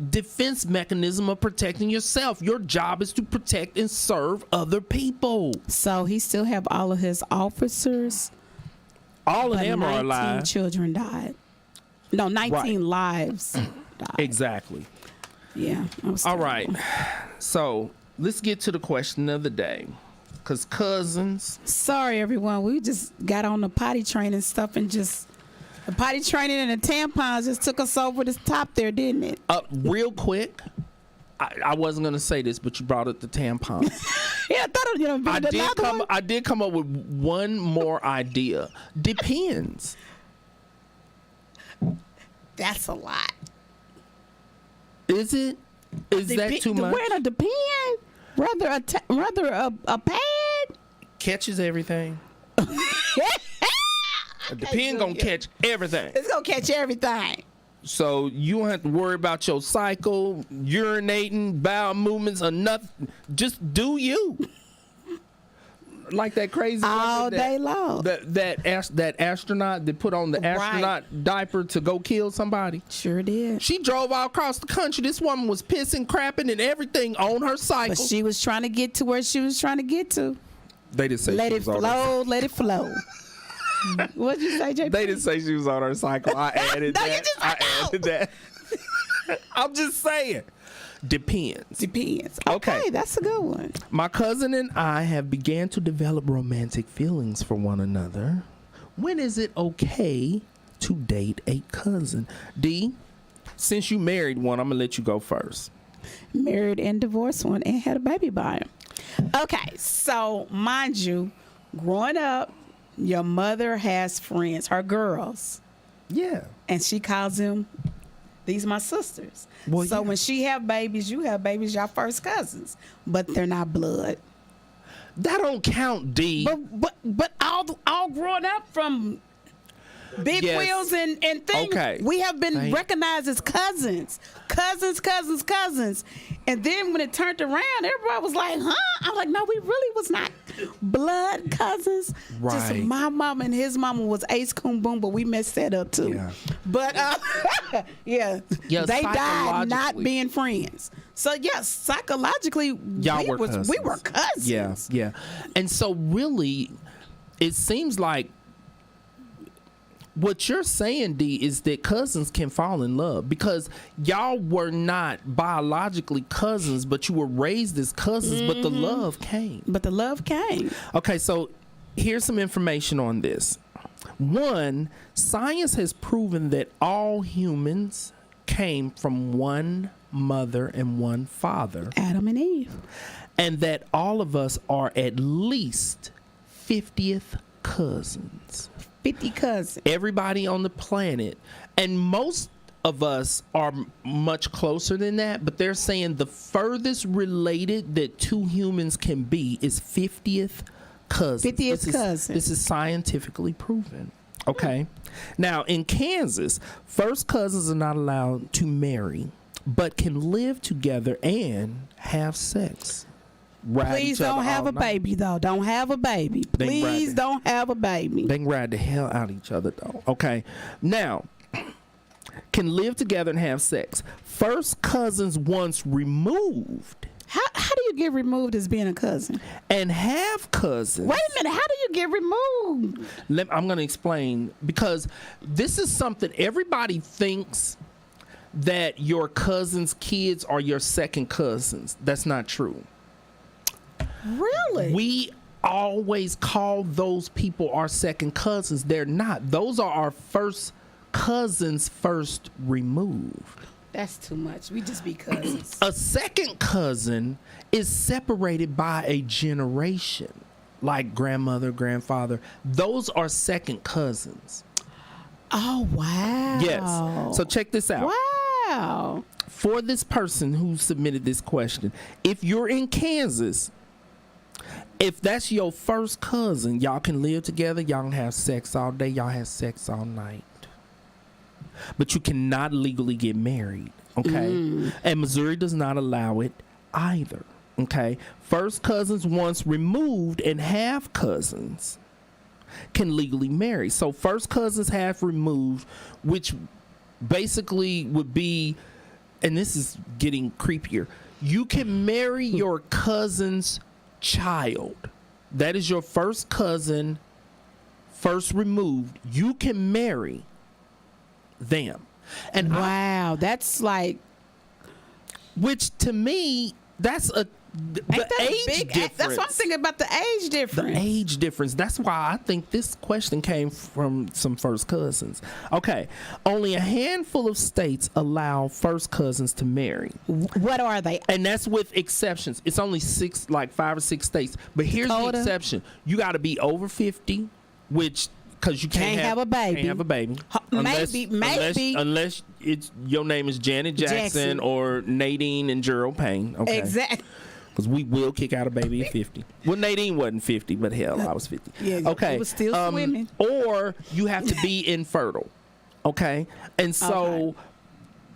A: defense mechanism of protecting yourself, your job is to protect and serve other people.
B: So he still have all of his officers.
A: All of them are
B: 19
A: alive.
B: children died. No, 19 lives died.
A: Exactly.
B: Yeah.
A: All right. So let's get to the question of the day. Because cousins.
B: Sorry, everyone. We just got on the potty training stuff and just the potty training and the tampons just took us over the top there, didn't it?
A: Real quick. I wasn't gonna say this, but you brought up the tampons.
B: Yeah, I thought
A: I did come up with one more idea. Depends.
B: That's a lot.
A: Is it? Is that too much?
B: Wearing a depend, rather a pad
A: catches everything. A depend gonna catch everything.
B: It's gonna catch everything.
A: So you don't have to worry about your cycle, urinating, bowel movements, or nothing. Just do you. Like that crazy
B: all day long.
A: That astronaut that put on the astronaut diaper to go kill somebody.
B: Sure did.
A: She drove all across the country. This woman was pissing, crapping, and everything on her cycle.
B: But she was trying to get to where she was trying to get to.
A: They didn't say
B: let
A: she
B: it
A: was
B: flow. Let it flow. What'd you say, JP?
A: They didn't say she was on her cycle. I added that. Added that. I'm just saying. Depends.
B: Okay, that's a good one.
A: My cousin and I have began to develop romantic feelings for one another. When is it okay to date a cousin? D, since you married one, I'm going to let you go first.
B: Married and divorced one and had a baby by him. Okay, so mind you, growing up, your mother has friends, her girls.
A: Yeah.
B: And she calls them, these my sisters.
A: Well,
B: so when she have babies, you have babies, y'all first cousins. But they're not blood.
A: That don't count, D.
B: But all growing up from big wheels and things,
A: okay.
B: We have been recognized as cousins. And then when it turned around, everybody was like, huh? I'm like, no, we really was not blood cousins.
A: Right.
B: Just my mama and his mama was Ace Coon Boom, but we messed that up too.
A: Yeah.
B: But
A: Yeah,
B: they died not being friends. So yes, psychologically, we were cousins.
A: Yeah. And so really, it seems like what you're saying, D, is that cousins can fall in love because y'all were not biologically cousins, but you were raised as cousins, but the love came. Okay, so here's some information on this. One, science has proven that all humans came from one mother and one father.
B: Adam and Eve.
A: And that all of us are at least 50th cousins.
B: 50 cousins.
A: Everybody on the planet. And most of us are much closer than that, but they're saying the furthest related that two humans can be is 50th cousins.
B: 50th cousin.
A: This is scientifically proven. Okay. Now, in Kansas, first cousins are not allowed to marry, but can live together and have sex.
B: Please don't have a baby, though. Don't have a baby. Please don't have a baby.
A: They can ride the hell out of each other, though. Okay. Now, can live together and have sex. First cousins once removed.
B: How do you get removed as being a cousin?
A: And half cousins.
B: Wait a minute. How do you get removed?
A: I'm going to explain, because this is something everybody thinks that your cousin's kids are your second cousins. That's not true.
B: Really?
A: We always call those people our second cousins. They're not. Those are our first cousins first removed.
B: That's too much. We just be cousins.
A: A second cousin is separated by a generation, like grandmother, grandfather. Those are second cousins.
B: Oh, wow.
A: Yes. So check this out.
B: Wow.
A: For this person who submitted this question, if you're in Kansas, if that's your first cousin, y'all can live together, y'all can have sex all day, y'all have sex all night. But you cannot legally get married, okay? And Missouri does not allow it either, okay? First cousins once removed and half cousins can legally marry. So first cousins half removed, which basically would be, and this is getting creepier, you can marry your cousin's child. That is your first cousin, first removed. You can marry them. And
B: wow, that's like,
A: which to me, that's the age difference.
B: That's what I'm thinking about, the age difference.
A: The age difference. That's why I think this question came from some first cousins. Okay, only a handful of states allow first cousins to marry.
B: What are they?
A: And that's with exceptions. It's only 5 or 6 states. But here's the exception: you got to be over 50, which, because you can't have a baby. Can't have a baby. Unless it's your name is Janet Jackson or Nadine and Gerald Payne. Okay.
B: Exactly.
A: Because we will kick out a baby at 50. Well, Nadine wasn't 50, but hell, I was 50.
B: Yeah, okay. It was still swimming.
A: Or you have to be infertile. Okay. And so,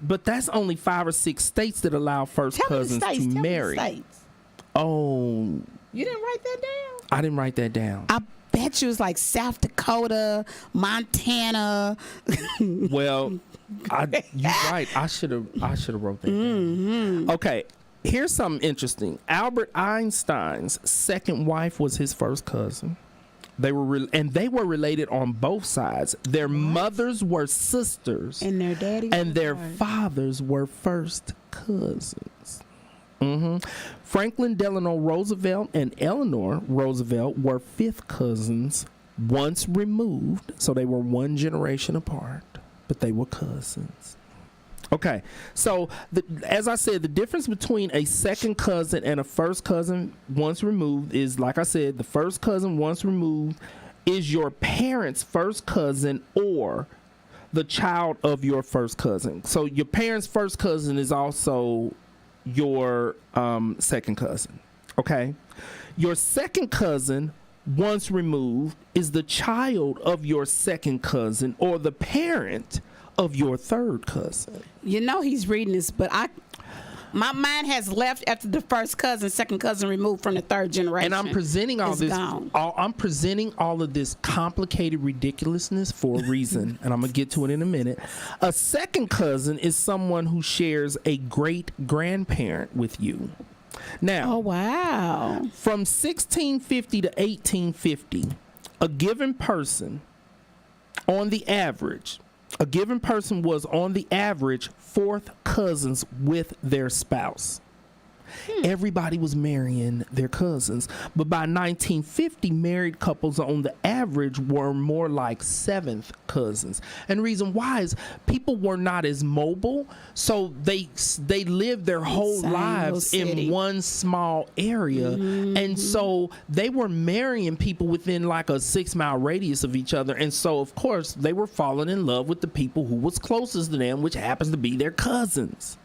A: but that's only 5 or 6 states that allow first cousins to marry.
B: Tell me the states.
A: Oh.
B: You didn't write that down?
A: I didn't write that down.
B: I bet you it's like South Dakota, Montana.
A: Well, you're right. I should have wrote that down. Okay. Here's something interesting. Albert Einstein's second wife was his first cousin. They were related on both sides. Their mothers were sisters,
B: and their daddies
A: and their fathers were first cousins. Franklin Delano Roosevelt and Eleanor Roosevelt were fifth cousins, once removed, so they were one generation apart, but they were cousins. Okay, so as I said, the difference between a second cousin and a first cousin once removed is, like I said, the first cousin once removed is your parents' first cousin or the child of your first cousin. So your parents' first cousin is also your second cousin. Okay, your second cousin once removed is the child of your second cousin or the parent of your third cousin.
B: You know he's reading this, but my mind has left after the first cousin, second cousin removed from the third generation.
A: And I'm presenting I'm presenting all of this complicated ridiculousness for a reason, and I'm gonna get to it in a minute. A second cousin is someone who shares a great grandparent with you. Now,
B: oh wow,
A: from 1650 to 1850, a given person was on the average fourth cousins with their spouse. Everybody was marrying their cousins, but by 1950, married couples on the average were more like seventh cousins. And the reason why is people were not as mobile, so they lived their whole lives in one small area, and so they were marrying people within like a 6-mile radius of each other, and so of course they were falling in love with the people who was closest to them, which happens to be their cousins.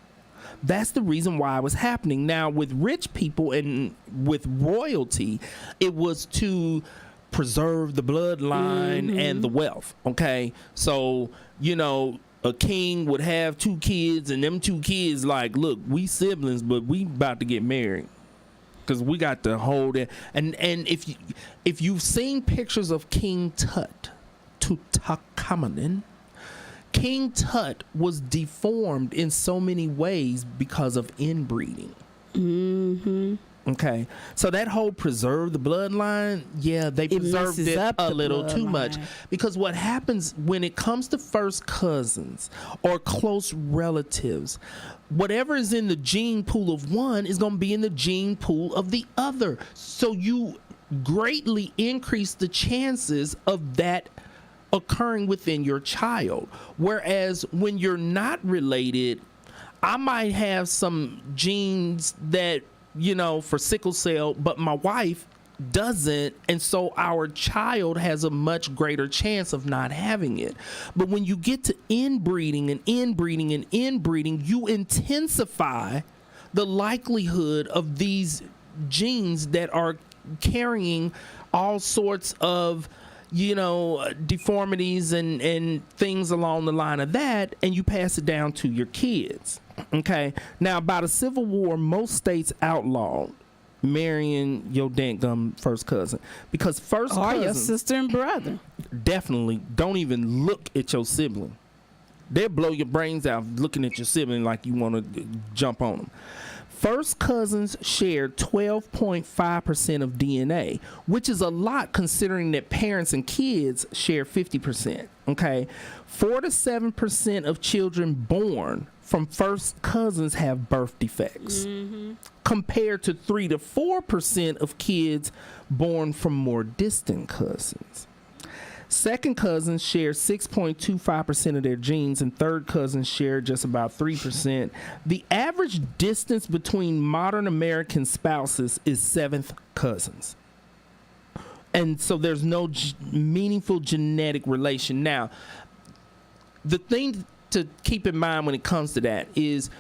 A: That's the reason why it was happening. Now, with rich people and with royalty, it was to preserve the bloodline and the wealth. Okay, so a king would have 2 kids, and them 2 kids like, look, we siblings, but we about to get married because we got to hold it. And if you've seen pictures of King Tutankhamun, King Tut was deformed in so many ways because of inbreeding. Mm-hmm. Okay, so that whole preserve the bloodline, yeah, they preserved it a little too much, because what happens when it comes to first cousins or close relatives, whatever is in the gene pool of one is going to be in the gene pool of the other. So you greatly increase the chances of that occurring within your child. Whereas when you're not related, I might have some genes that, you know, for sickle cell, but my wife doesn't, and so our child has a much greater chance of not having it. But when you get to inbreeding and inbreeding and inbreeding, you intensify the likelihood of these genes that are carrying all sorts of, you know, deformities and things along the line of that, and you pass it down to your kids. Okay, now by the Civil War, most states outlawed marrying your dadgum first cousin, because first
B: or
A: cousins,
B: your sister and brother,
A: definitely don't even look at your sibling. They'll blow your brains out looking at your sibling like you want to jump on them. First cousins share 12.5% of DNA, which is a lot considering that parents and kids share 50%. Okay, 4 to 7% of children born from first cousins have birth defects, compared to 3 to 4% of kids born from more distant cousins. Second cousins share 6.25% of their genes, and third cousins share just about 3%. The average distance between modern American spouses is 7th cousins. And so there's no meaningful genetic relation. Now, the thing to keep in mind when it comes to that is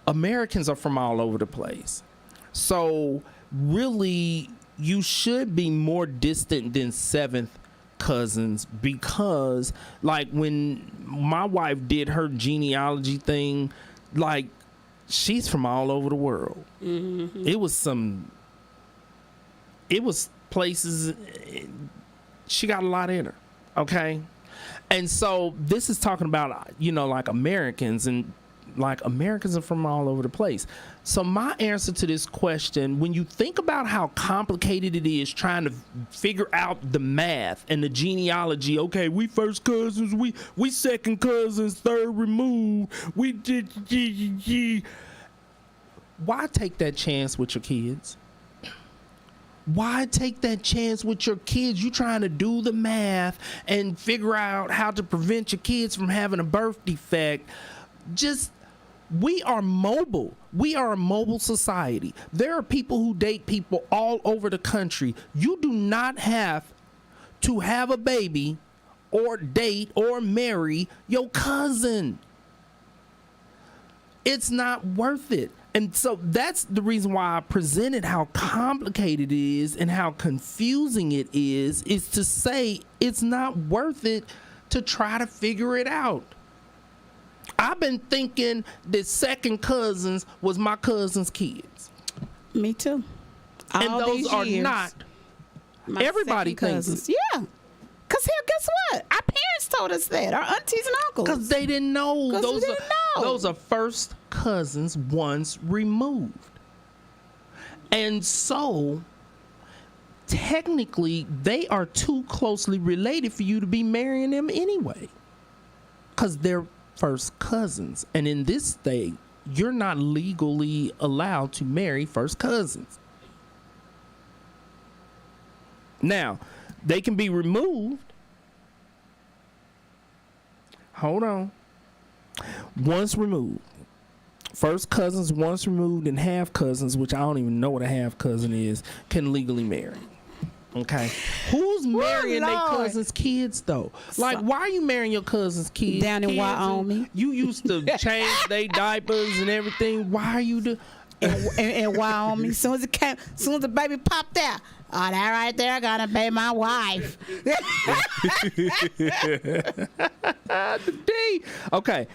A: Americans are from all over the place. So really, you should be more distant than 7th cousins, because like when my wife did her genealogy thing, like she's from all over the world. Mm-hmm. It was places, she got a lot in her. Okay, and so this is talking about, you know, like Americans, and like Americans are from all over the place. So my answer to this question, when you think about how complicated it is trying to figure out the math and the genealogy, okay, we first cousins, we second cousins, third removed, we did, why take that chance with your kids? Why take that chance with your kids? You trying to do the math and figure out how to prevent your kids from having a birth defect. We are mobile. We are a mobile society. There are people who date people all over the country. You do not have to have a baby or date or marry your cousin. It's not worth it. And so that's the reason why I presented how complicated it is and how confusing it is to say it's not worth it to try to figure it out. I've been thinking that second cousins was my cousin's kids.
B: Me too.
A: And those are not. Everybody thinks it.
B: Yeah. Because here, guess what? Our parents told us that. Our aunties and uncles.
A: Because they didn't know. Those are first cousins once removed. And so, technically, they are too closely related for you to be marrying them anyway. Because they're first cousins, and in this state you're not legally allowed to marry first cousins. Now they can be removed. Hold on. Once removed, first cousins once removed, and half cousins, which I don't even know what a half cousin is, can legally marry. Okay, who's marrying their cousin's kids though? Like, why are you marrying your cousin's kids?
B: Down in Wyoming.
A: You used to change their diapers and everything. Why are you
B: in Wyoming. As soon as the baby popped out, oh, that right there gonna be my wife.
A: The D. Okay.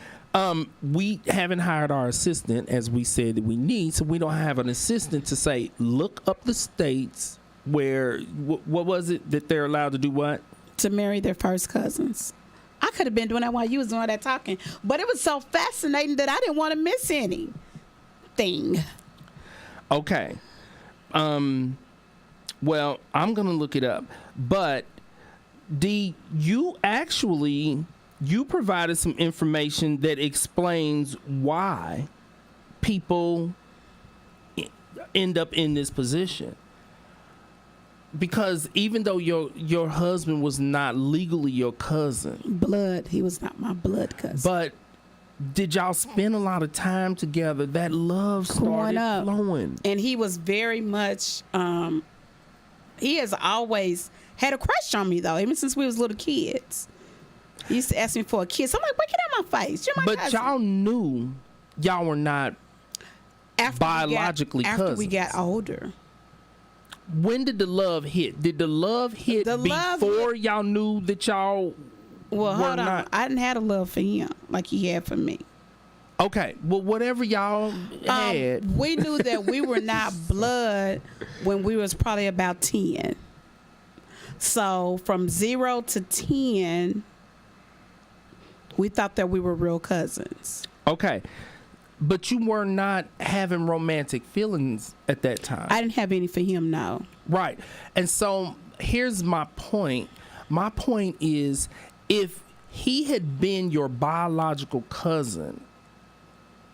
A: We haven't hired our assistant as we said that we need, so we don't have an assistant to say, look up the states where, what was it that they're allowed to do what?
B: To marry their first cousins. I could have been doing that while you was doing that talking, but it was so fascinating that I didn't want to miss anything.
A: Okay. Well, I'm going to look it up, but D, you provided some information that explains why people end up in this position. Because even though your husband was not legally your cousin,
B: he was not my blood cousin.
A: but did y'all spend a lot of time together? That love started flowing.
B: And he was very much, he has always had a crush on me, though, even since we was little kids. He used to ask me for a kiss. I'm like, "Wait, get out my face. You're my cousin."
A: Y'all knew y'all were not biologically cousins.
B: After we got older.
A: When did the love hit? Did the love hit before y'all knew that y'all
B: Well,
A: were
B: hold on.
A: not?
B: I didn't have a love for him like he had for me.
A: Okay. Well, whatever y'all had.
B: We knew that we were not blood when we was probably about 10. So from 0 to 10, we thought that we were real cousins.
A: Okay. But you were not having romantic feelings at that time.
B: I didn't have any for him, no.
A: Right. And so here's my point. My point is, if he had been your biological cousin,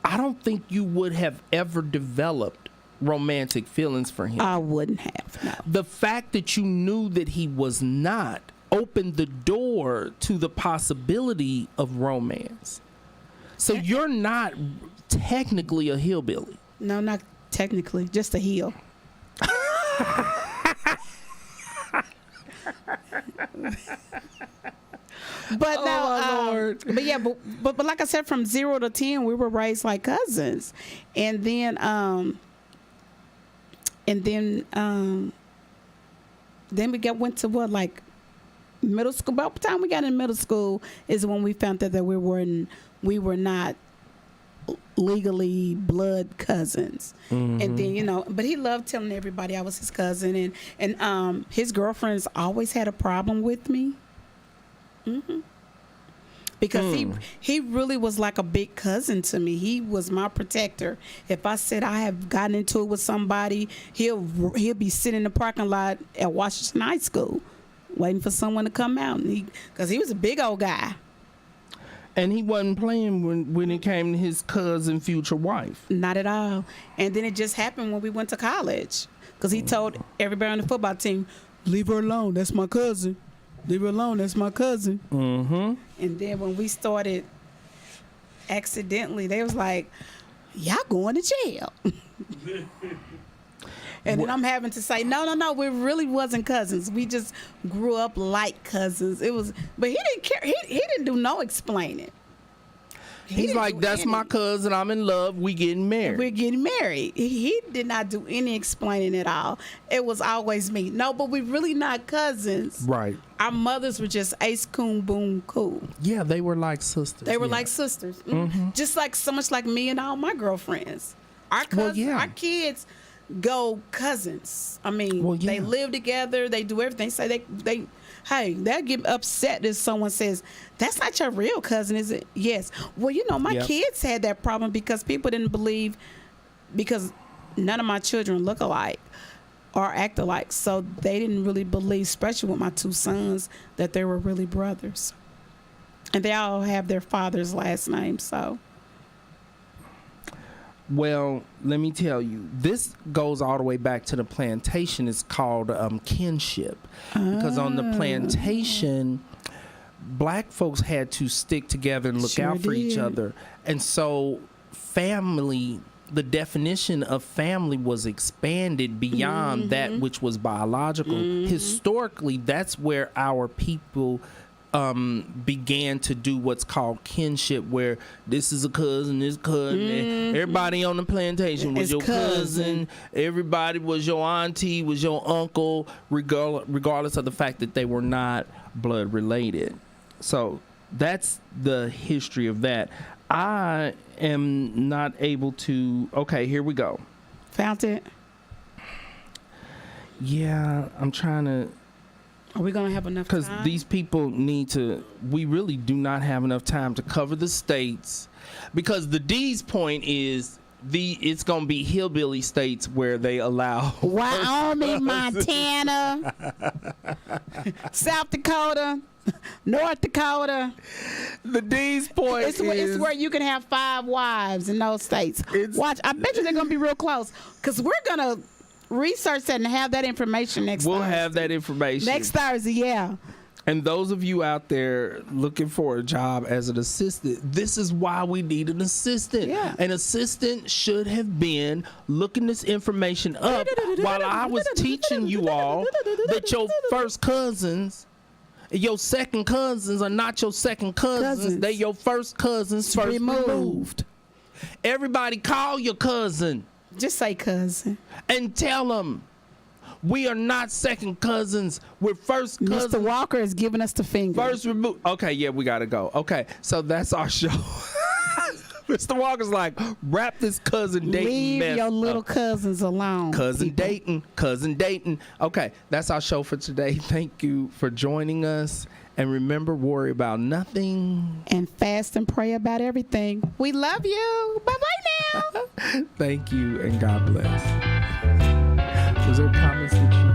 A: I don't think you would have ever developed romantic feelings for him.
B: I wouldn't have, no.
A: The fact that you knew that he was not opened the door to the possibility of romance. So you're not technically a hillbilly.
B: No, not technically, just a heel. But
A: Lord.
B: But yeah, but like I said, from 0 to 10, we were raised like cousins, and then we went to what, like middle school. About the time we got in middle school is when we found out that we were not legally blood cousins.
A: Mm-hmm.
B: And then but he loved telling everybody I was his cousin, and his girlfriends always had a problem with me. Mm-hmm. Because he really was like a big cousin to me. He was my protector. If I said I have gotten into it with somebody, he'll be sitting in the parking lot at Washington High School waiting for someone to come out, because he was a big old guy.
A: And he wasn't playing when it came to his cousin, future wife.
B: Not at all. And then it just happened when we went to college, because he told everybody on the football team, "Leave her alone. That's my cousin. Leave her alone. That's my cousin."
A: Mm-hmm.
B: And then when we started accidentally, they was like, "Y'all going to jail." And then I'm having to say, no, we really wasn't cousins. We just grew up like cousins. But he didn't care. He didn't do no explaining.
A: He's like, "That's my cousin. I'm in love. We getting married."
B: We're getting married. He did not do any explaining at all. It was always me. No, but we really not cousins.
A: Right.
B: Our mothers were just ace, coon, boom, cool.
A: Yeah, they were like sisters.
B: They were like sisters. Mm-hmm. Just like so much like me and all my girlfriends. Our cousins, our kids go cousins. I mean, they live together. They do everything. Say they'll get upset if someone says, "That's not your real cousin, is it?" Yes. Well, my kids had that problem because people didn't believe, because none of my children look alike or act alike. So they didn't really believe, especially with my 2 sons, that they were really brothers. And they all have their father's last name, so.
A: Well, let me tell you, this goes all the way back to the plantation. It's called kinship. Because on the plantation, black folks had to stick together and look out for each other. And so family, the definition of family was expanded beyond that which was biological. Historically, that's where our people began to do what's called kinship, where this is a cousin, this cousin, and everybody on the plantation was your cousin. Everybody was your auntie, was your uncle, regardless of the fact that they were not blood related. So that's the history of that. I am not able to. Okay, here we go.
B: Found it.
A: Yeah, I'm trying to.
B: Are we going to have enough time?
A: Because these people need to. We really do not have enough time to cover the states. Because the D's point is it's going to be hillbilly states where they allow.
B: Wyoming, Montana, South Dakota, North Dakota.
A: The D's point
B: it's
A: is
B: where you can have 5 wives in those states. Watch, I bet you they're going to be real close. Because we're going to research that and have that information next Thursday.
A: We'll have that information.
B: Next Thursday, yeah.
A: And those of you out there looking for a job as an assistant, this is why we need an assistant.
B: Yeah.
A: An assistant should have been looking this information up while I was teaching you all that your first cousins, your second cousins are not your second cousins. They're your first cousins first removed. Everybody call your cousin.
B: Just say cousin.
A: And tell them we are not second cousins. We're first cousins.
B: Mr. Walker is giving us the finger.
A: First remove. Okay, yeah, we got to go. Okay, so that's our show. Mr. Walker's like, wrap this cousin dating
B: Leave
A: mess
B: your little
A: up.
B: cousins alone.
A: Cousin dating. Okay, that's our show for today. Thank you for joining us. And remember, worry about nothing.
B: And fast and pray about everything. We love you. Bye-bye now.
A: Thank you, and God bless. Was there comments that you